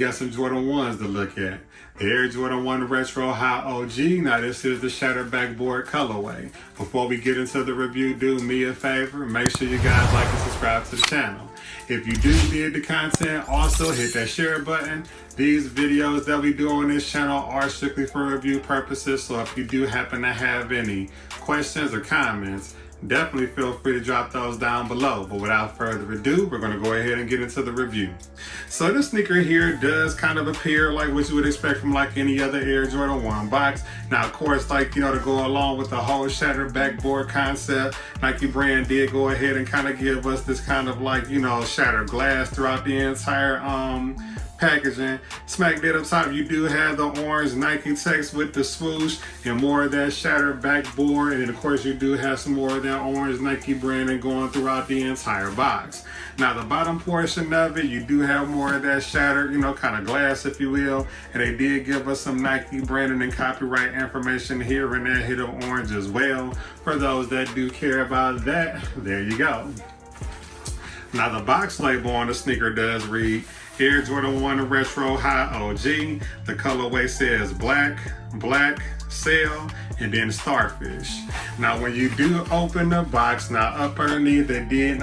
got some Jordan 1s to look at. The Air Jordan 1 Retro High OG. Now this is the Shattered Backboard colorway. Before we get into the review, do me a favor. Make sure you guys like and subscribe to the channel. If you do dig the content, also hit that share button. These videos that we do on this channel are strictly for review purposes. So if you do happen to have any questions or comments, definitely feel free to drop those down below. But without further ado, we're going to go ahead and get into the review. So this sneaker here does kind of appear like what you would expect from like any other Air Jordan 1 box. Now, of course, like, you know, to go along with the whole Shattered Backboard concept, Nike brand did go ahead and kind of give us this kind of like, you know, shattered glass throughout the entire packaging. Smack dead up top, you do have the orange Nike text with the swoosh and more of that Shattered Backboard, and then of course you do have some more of that orange Nike branding going throughout the entire box. Now the bottom portion of it, you do have more of that shattered, you know, kind of glass, if you will, and they did give us some Nike branding and copyright information here and that hit of orange as well. For those that do care about that, there you go. Now the box label on the sneaker does read Air Jordan 1 Retro High OG. The colorway says black, sail, and then starfish. Now when you do open the box, now up underneath they did,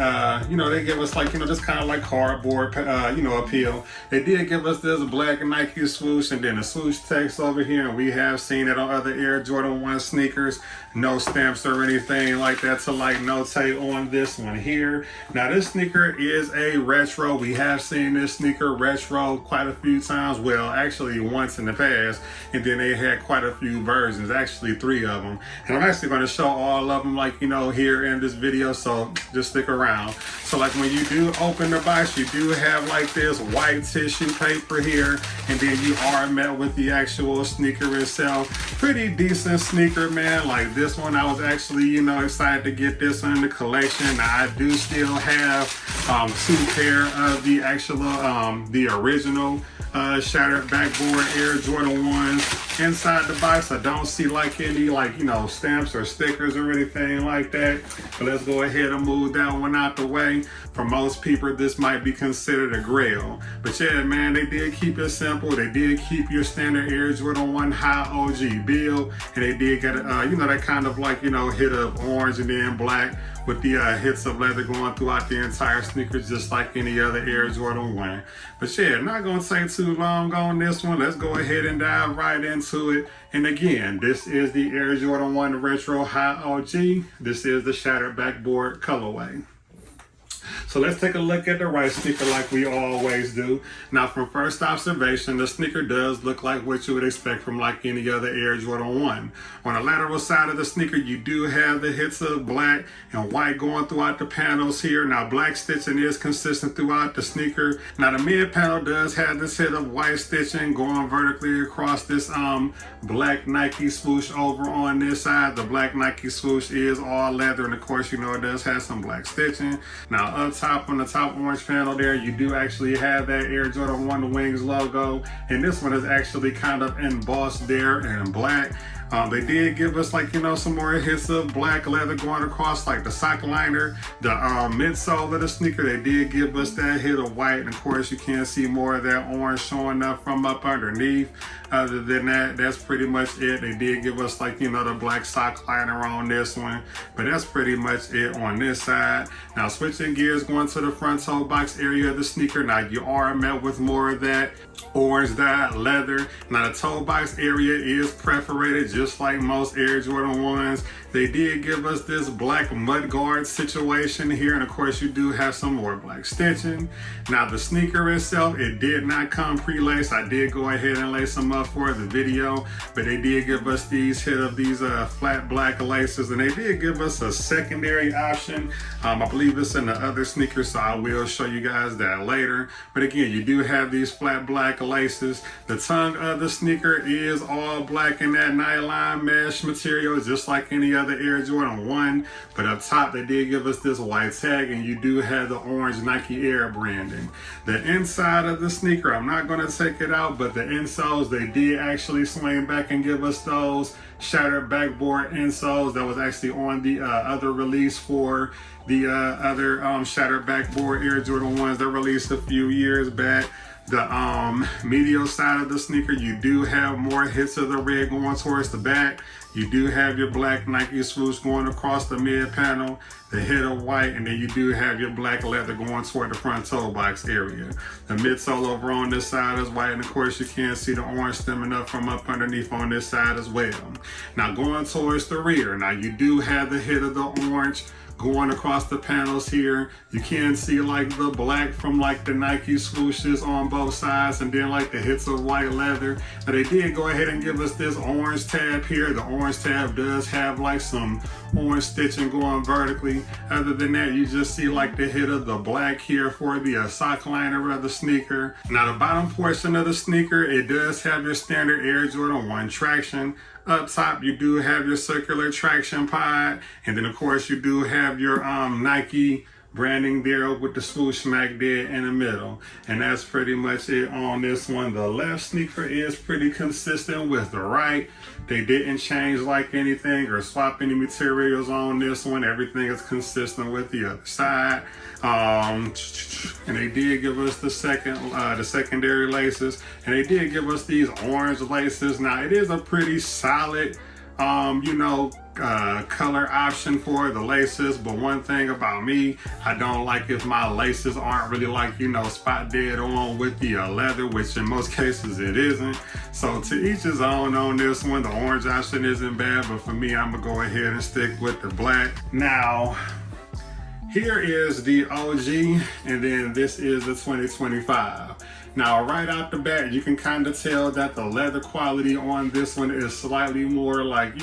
you know, they give us like, you know, just kind of like cardboard, you know, appeal. They did give us this black Nike swoosh and then the swoosh text over here, and we have seen it on other Air Jordan 1 sneakers. No stamps or anything like that to like notate on this one here. Now this sneaker is a retro. We have seen this sneaker retro quite a few times. Well, actually once in the past, and then they had quite a few versions, actually 3 of them. And I'm actually going to show all of them, like, you know, here in this video, so just stick around. So like when you do open the box, you do have like this white tissue paper here, and then you are met with the actual sneaker itself. Pretty decent sneaker, man. Like this one, I was actually, you know, excited to get this one in the collection. Now, I do still have 2 pair of the actual, the original Shattered Backboard Air Jordan 1s inside the box. I don't see like any, like, you know, stamps or stickers or anything like that. But let's go ahead and move that one out the way. For most people, this might be considered a grail. But yeah, man, they did keep it simple. They did keep your standard Air Jordan 1 High OG build. And they did get, you know, that kind of like, you know, hit of orange and then black with the hits of leather going throughout the entire sneaker, just like any other Air Jordan 1. But yeah, not gonna take too long on this one. Let's go ahead and dive right into it. And again, this is the Air Jordan 1 Retro High OG. This is the Shattered Backboard colorway. So let's take a look at the right sneaker like we always do. Now from first observation, the sneaker does look like what you would expect from like any other Air Jordan 1. On the lateral side of the sneaker, you do have the hits of black and white going throughout the panels here. Now black stitching is consistent throughout the sneaker. Now the mid panel does have this hit of white stitching going vertically across this black Nike swoosh over on this side. The black Nike swoosh is all leather, and of course, you know, it does have some black stitching. Now up top on the top orange panel there, you do actually have that Air Jordan 1 Wings logo, and this one is actually kind of embossed there in black. They did give us like, you know, some more hits of black leather going across like the sock liner, the midsole of the sneaker. They did give us that hit of white, and of course you can see more of that orange showing up from up underneath. Other than that, that's pretty much it. They did give us like, you know, the black sock liner on this one, but that's pretty much it on this side. Now switching gears, going to the front toe box area of the sneaker. Now you are met with more of that orange dyed leather. Now the toe box area is perforated just like most Air Jordan 1s. They did give us this black mud guard situation here, and of course you do have some more black stitching. Now the sneaker itself, it did not come pre-laced. I did go ahead and lace them up for the video, but they did give us these hit of these flat black laces, and they did give us a secondary option. I believe it's in the other sneakers, so I will show you guys that later. But again, you do have these flat black laces. The tongue of the sneaker is all black in that nylon mesh material, just like any other Air Jordan 1. But up top, they did give us this white tag, and you do have the orange Nike Air branding. The inside of the sneaker, I'm not going to take it out, but the insoles, they did actually swing back and give us those Shattered Backboard insoles that was actually on the other release for the other Shattered Backboard Air Jordan 1s that released a few years back. The medial side of the sneaker, you do have more hits of the red going towards the back. You do have your black Nike swoosh going across the mid panel, the hit of white, and then you do have your black leather going toward the front toe box area. The midsole over on this side is white, and of course you can see the orange stemming up from up underneath on this side as well. Now going towards the rear, now you do have the hit of the orange going across the panels here. You can see like the black from like the Nike swooshes on both sides, and then like the hits of white leather. Now they did go ahead and give us this orange tab here. The orange tab does have like some orange stitching going vertically. Other than that, you just see like the hit of the black here for the sock liner of the sneaker. Now the bottom portion of the sneaker, it does have your standard Air Jordan 1 traction. Up top, you do have your circular traction pod, and then of course you do have your Nike branding there with the swoosh smack dead in the middle. And that's pretty much it on this one. The left sneaker is pretty consistent with the right. They didn't change like anything or swap any materials on this one. Everything is consistent with the other side. And they did give us the secondary laces, and they did give us these orange laces. Now it is a pretty solid, color option for the laces, but one thing about me, I don't like if my laces aren't really like, spot dead on with the leather, which in most cases it isn't. So to each his own on this one. The orange option isn't bad, but for me, I'm gonna go ahead and stick with the black. Now, here is the OG, and then this is the 2025. Now, right out the bat, you can kind of tell that the leather quality on this one is slightly more like,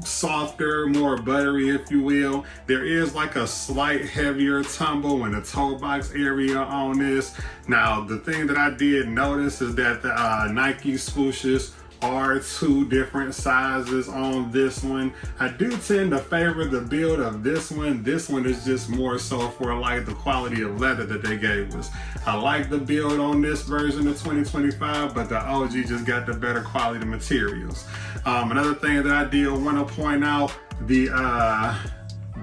softer, more buttery, if you will. There is like a slight heavier tumble in the toe box area on this. Now, the thing that I did notice is that the Nike swooshes are 2 different sizes on this one. I do tend to favor the build of this one. This one is just more so for like the quality of leather that they gave us. I like the build on this version of 2025, but the OG just got the better quality materials. Another thing that I did want to point out, the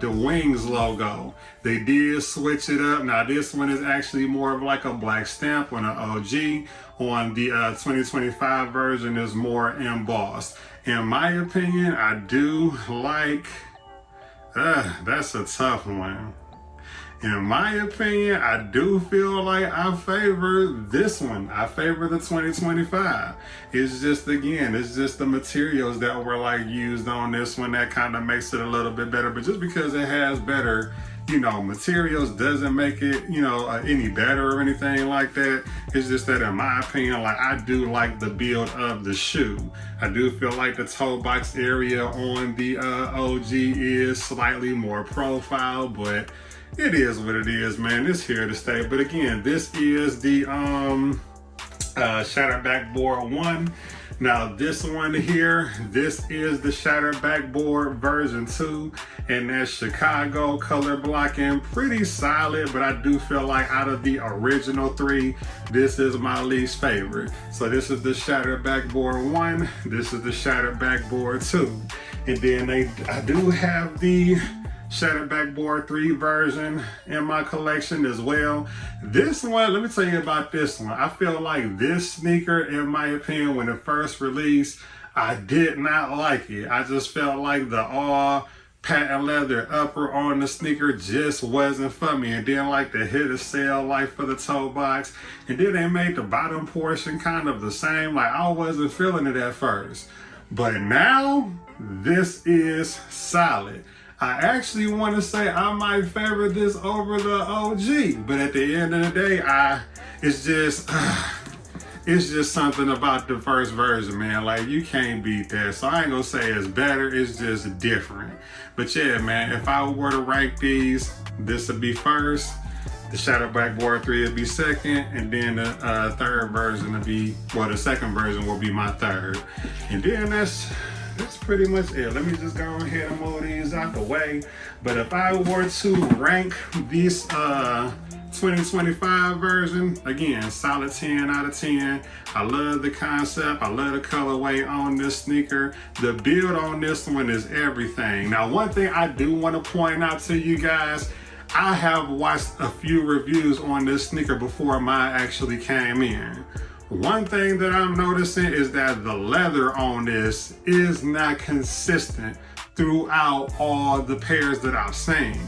wings logo. They did switch it up. Now this one is actually more of like a black stamp on an OG. On the 2025 version is more embossed. In my opinion, I do like, that's a tough one. In my opinion, I do feel like I favor this one. I favor the 2025. It's just, again, it's just the materials that were like used on this one that kind of makes it a little bit better. But just because it has better, materials doesn't make it, any better or anything like that. It's just that in my opinion, like I do like the build of the shoe. I do feel like the toe box area on the OG is slightly more profile, but it is what it is, man. It's here to stay. But again, this is the Shattered Backboard 1. Now this one here, this is the Shattered Backboard version 2, and that's Chicago color blocking. Pretty solid, but I do feel like out of the original 3, this is my least favorite. So this is the Shattered Backboard 1, this is the Shattered Backboard 2. And then I do have the Shattered Backboard 3 version in my collection as well. This one, let me tell you about this one. I feel like this sneaker, in my opinion, when it first released, I did not like it. I just felt like the all patent leather upper on the sneaker just wasn't for me. And then like the hit of sale like for the toe box. And then they made the bottom portion kind of the same. Like I wasn't feeling it at first. But now, this is solid. I actually want to say I might favor this over the OG, but at the end of the day, it's just something about the first version, man. Like you can't beat that. So I ain't gonna say it's better, it's just different. But yeah, man, if I were to rank these, this would be first, the Shattered Backboard 3 would be second, and then the third version would be, well, the second version will be my third. And then that's pretty much it. Let me just go ahead and move these out the way. But if I were to rank this 2025 version, again, solid 10 out of 10. I love the concept. I love the colorway on this sneaker. The build on this one is everything. Now, one thing I do want to point out to you guys, I have watched a few reviews on this sneaker before mine actually came in. One thing that I'm noticing is that the leather on this is not consistent throughout all the pairs that I've seen.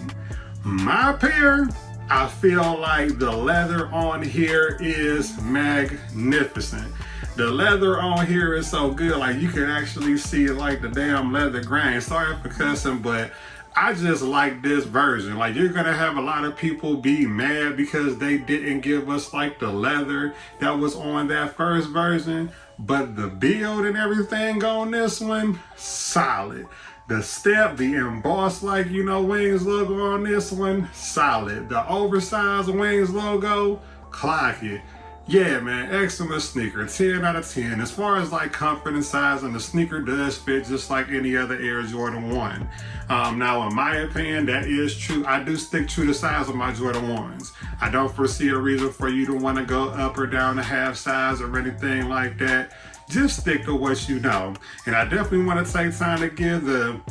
My pair, I feel like the leather on here is magnificent. The leather on here is so good, like you can actually see like the damn leather grain. Sorry for cussing, but I just like this version. Like, you're gonna have a lot of people be mad because they didn't give us like the leather that was on that first version, but the build and everything on this one, solid. The step, the embossed like, you know, Wings logo on this one, solid. The oversized Wings logo, clock it. Yeah, man, excellent sneaker, 10 out of 10. As far as like comfort and size, and the sneaker does fit just like any other Air Jordan 1. Now, in my opinion, that is true. I do stick true to size of my Jordan 1s. I don't foresee a reason for you to want to go up or down a half size or anything like that. Just stick to what you know. And I definitely want to take time to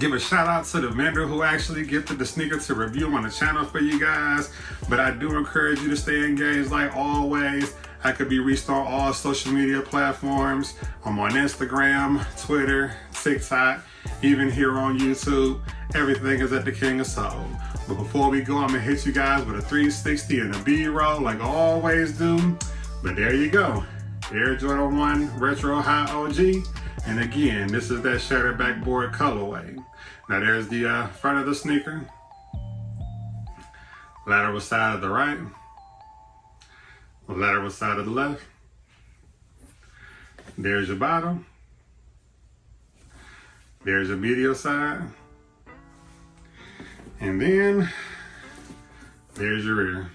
give a shout out to the vendor who actually gifted the sneaker to review on the channel for you guys. But I do encourage you to stay engaged like always. I could be reached on all social media platforms. I'm on Instagram, Twitter, TikTok, even here on YouTube. Everything is at the King of Soul. But before we go, I'm gonna hit you guys with a 360 and a B-roll like I always do. But there you go. Air Jordan 1 Retro High OG. And again, this is that shattered backboard colorway. Now there's the front of the sneaker, lateral side of the right, lateral side of the left. There's your bottom. There's your medial side. And then there's your rear.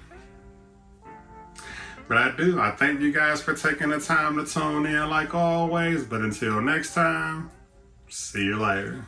But I thank you guys for taking the time to tune in like always. But until next time, see you later.